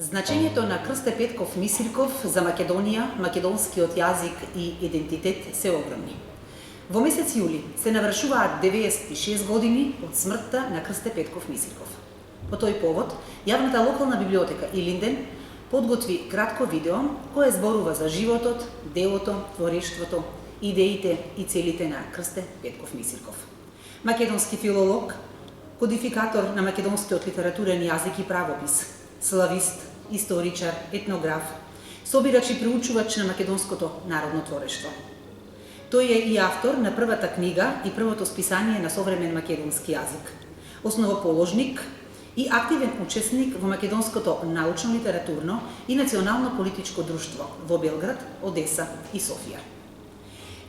Значењето на Крсте Петков Мисирков за Македонија, македонскиот јазик и идентитет се огромни. Во месец јули се навршуваат 96 години од смртта на Крсте Петков Мисирков. По тој повод, јавната локална библиотека Илинден подготви кратко видео кое зборува за животот, делото, творештвото, идеите и целите на Крсте Петков Мисирков. Македонски филолог, кодификатор на македонскиот литературен јазик и правопис, славист, историчар, етнограф, собирач и преучувач на македонското народно творештво. Тој е и автор на првата книга и првото списание на современ македонски јазик, основоположник и активен учесник во македонското научно-литературно и национално-политичко друштво во Белград, Одеса и Софија.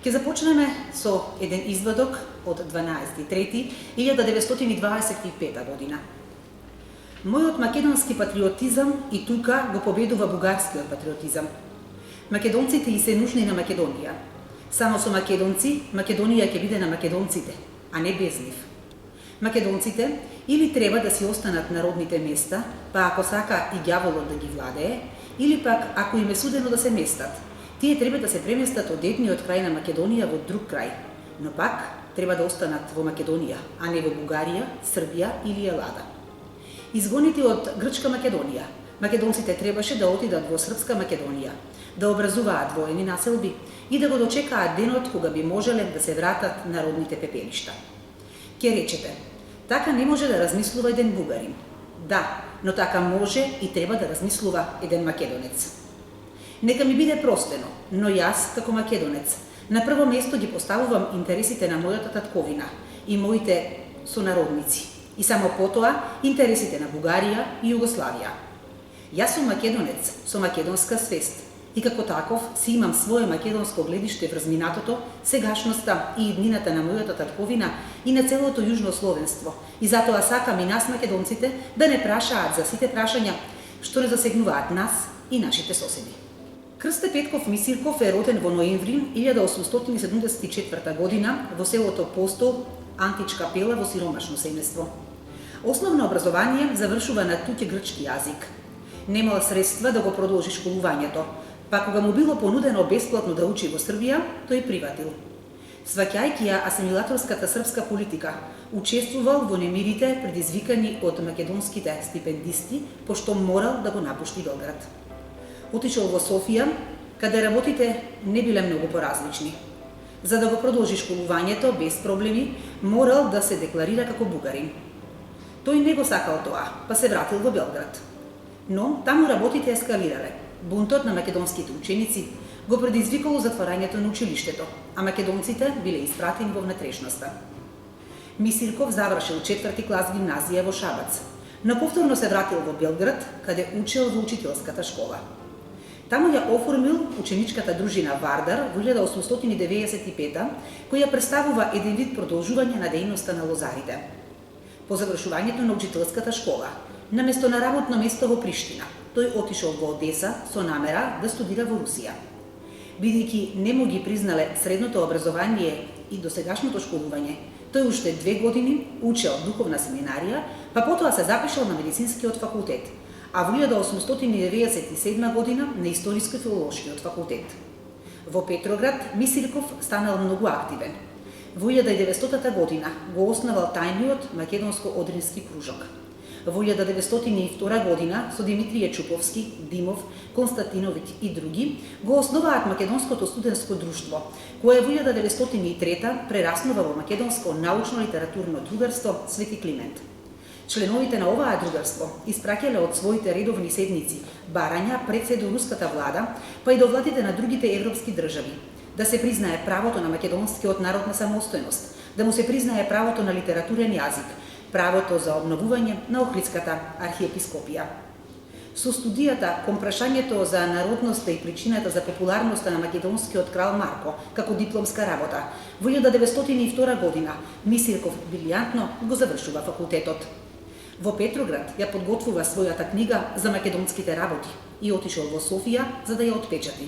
Ке започнеме со еден извадок од 12.3.1925 година. Мојот македонски патриотизам и тука го победува бугарскиот патриотизам. Македонците и се нужни на Македонија. Само со македонци, Македонија ќе биде на македонците, а не без нив. Македонците или треба да си останат на родните места, па ако сака и ѓаволот да ги владее, или пак ако им е судено да се местат, тие треба да се преместат од едниот крај на Македонија во друг крај, но пак треба да останат во Македонија, а не во Бугарија, Србија или Елада. Изгоните од Грчка Македонија, македонците требаше да отидат во Српска Македонија, да образуваат воени населби и да го дочекаат денот кога би можеле да се вратат на родните пепелишта. Ке речете, така не може да размислува еден бугарин. Да, но така може и треба да размислува еден македонец. Нека ми биде простено, но јас, како македонец, на прво место ги поставувам интересите на мојата татковина и моите сонародници, и само потоа интересите на Бугарија и Југославија. Јас сум македонец со македонска свест и како таков си имам свое македонско гледиште врз минатото, сегашноста и иднината на мојата татковина и на целото јужно словенство, и затоа сакам и нас македонците да не прашаат за сите прашања што не засегнуваат нас и нашите соседи. Крсте Петков Мисирков е роден во ноември 1874 година во селото Постол, Античка Пела во сиромашно семејство. Основно образование завршува на туѓ грчки јазик. Немал средства да го продолжи школувањето, па кога му било понудено бесплатно да учи во Србија, тој приватил. Сваќајќи ја асимилаторската српска политика, учествувал во немирите предизвикани од македонските стипендисти, пошто морал да го напушти Белград. Отишол во Софија, каде работите не биле многу поразлични. За да го продолжи школувањето без проблеми, морал да се декларира како бугарин. Тој не го сакал тоа, па се вратил во Белград. Но таму работите ескалирале. Бунтот на македонските ученици го предизвикало затворањето на училиштето, а македонците биле испратени во внатрешноста. Мисирков завршил 4 клас гимназија во Шабац, но повторно се вратил во Белград, каде учел во учителската школа. Таму ја оформил ученичката дружина Вардар во 1895, која представува еден вид продолжување на дејноста на лозарите. По завршувањето на учителската школа, наместо на работно место во Приштина, тој отишол во Одеса со намера да студира во Русија. Бидејќи не му ги признале средното образование и досегашното школување, тој уште 2 години учел духовна семинарија, па потоа се запишал на медицинскиот факултет, а во 1897 година на историјско-филолошкиот факултет. Во Петроград Мисирков станал многу активен. Во 1900 година го основал тајниот македонско-одрински кружок. Во 1902 година со Димитрije Чуповски, Димов, Константиновиќ и други го основаат Македонското студентско друштво, кое во 1903 прераснува во Македонско научно-литературно другарство Свети Климент. Членовите на оваа другарство испраќале од своите редовни седници барања пред се до руската влада, па и до владите на другите европски држави, да се признае правото на македонскиот народ на самостојност, да му се признае правото на литературен јазик, правото за обновување на Охридската архиепископија. Со студијата кон прашањето за народноста и причината за популарноста на македонскиот крал Марко како дипломска работа, во 1902 година Мисирков брилјантно го завршува факултетот. Во Петроград ја подготвува својата книга за македонските работи и отишол во Софија за да ја отпечати.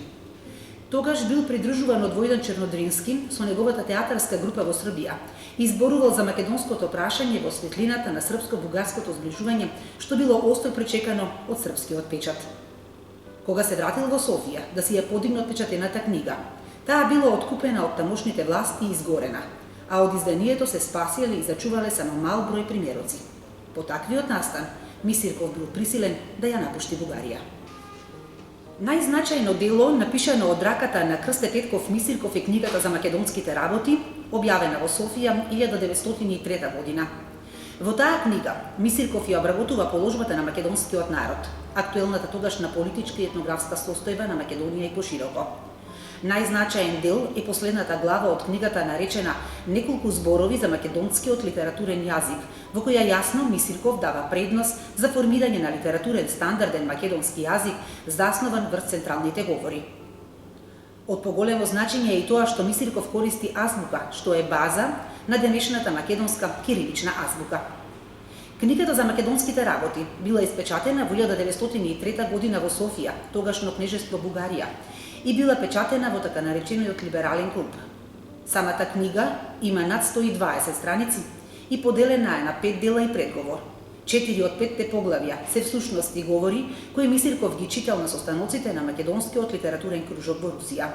Тогаш бил придружуван од Војдан Чернодрински со неговата театарска група во Србија и зборувал за македонското прашање во светлината на српско-бугарското зближување, што било остро пречекано од српскиот печат. Кога се вратил во Софија да си ја подигне отпечатената книга, таа била откупена од тамошните власти и изгорена, а од изданието се спасиле и зачувале само мал број примероци. По таквиот настан, Мисирков бил присилен да ја напушти Бугарија. Најзначајно дело, напишано од раката на Крсте Петков Мисирков, е книгата за македонските работи, објавена во Софија 1903 година. Во таа книга Мисирков ја обработува положбата на македонскиот народ, актуелната тогашна политичка и етнографска состојба на Македонија и пошироко. Најзначаен дел е последната глава од книгата наречена "Неколку зборови за македонскиот литературен јазик", во која јасно Мисирков дава предност за формирање на литературен стандарден македонски јазик заснован врз централните говори. Од поголемо значење е и тоа што Мисирков користи азбука, што е база на денешната македонска кирилична азбука. Книгата за македонските работи била испечатена во 1903 година во Софија, тогашно кнежество Бугарија, и била печатена во така наречениот либерален клуб. Самата книга има над 120 страници и поделена е на 5 дела и предговор. 4 од 5 поглавја се всушности говори кои Мисирков ги читал на состаноците на македонскиот литературен кружок во Русија.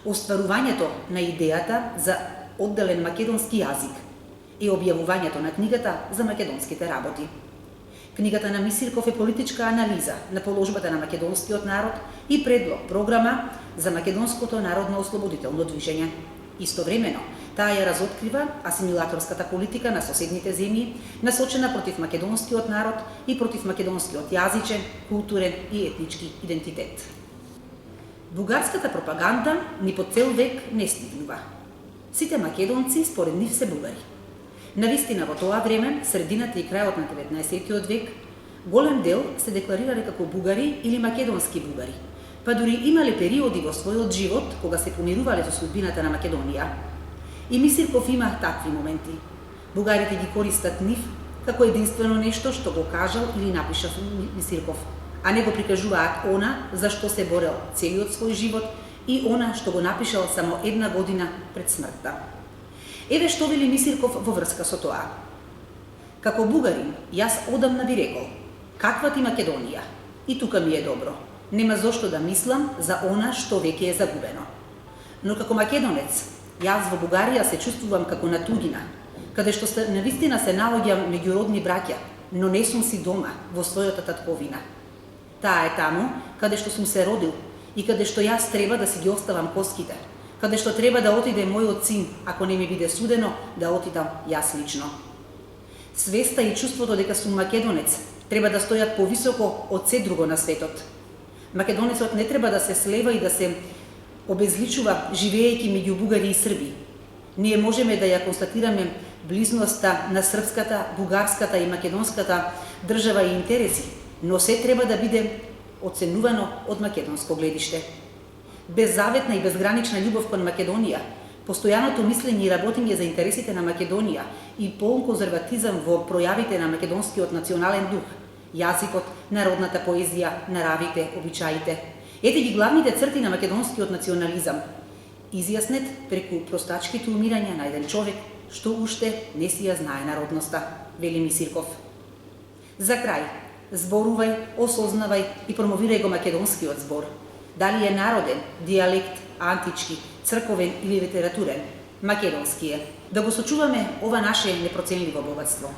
Остварувањето на идејата за одделен македонски јазик и објавувањето на книгата за македонските работи. Книгата на Мисирков е политичка анализа на положбата на македонскиот народ и предлог програма за македонското народно ослободително движење. Истовремено, таа ја разоткрива асимилаторската политика на соседните земји, насочена против македонскиот народ и против македонскиот јазичен, културен и етнички идентитет. Бугарската пропаганда ни по цел век не стигнува. Сите македонци според нив се бугари. Навистина во тоа време, средината и крајот на 19 век, голем дел се декларирале како бугари или македонски бугари, па дури имале периоди во својот живот кога се помирувале со судбината на Македонија. И Мисирков има такви моменти. Бугарите ги користат нив како единствено нешто што го кажал или напишал Мисирков, а не го прикажуваат она за што се борел целиот свој живот и она што го напишал само една година пред смртта. Еве што вели Мисирков во врска со тоа. Како бугарин, јас одамна би рекол, каква ти Македонија? И тука ми е добро. Нема зошто да мислам за она што веќе е загубено. Но како македонец, јас во Бугарија се чувствувам како на туѓина, каде што навистина се наоѓам меѓу родни браќа, но не сум си дома во својата татковина. Таа е таму каде што сум се родил и каде што јас треба да си ги оставам коските, каде што треба да отиде мојот син, ако не ми биде судено, да отидам јас лично. Свеста и чувството дека сум македонец треба да стојат повисоко од се друго на светот. Македонецот не треба да се слева и да се обезличува живеејќи меѓу бугари и срби. Ние можеме да ја констатираме близноста на српската, бугарската и македонската држава и интереси, но се треба да биде оценувано од македонско гледиште. Беззаветна и безгранична љубов кон Македонија, постојаното мислење и работење за интересите на Македонија и полн конзерватизам во пројавите на македонскиот национален дух, јазикот, народната поезија, наравите, обичаите. Ете ги главните црти на македонскиот национализам, изјаснет преку простачките умирања на еден човек што уште не си ја знае народноста, вели Мисирков. За крај, зборувај, осознавај и промовирај го македонскиот збор. Дали е народен, диалект, антички, црковен или литературен, македонски е. Да го сочуваме ова наше непроценливо богатство.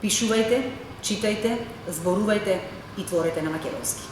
Пишувајте, читајте, зборувајте и творете на македонски.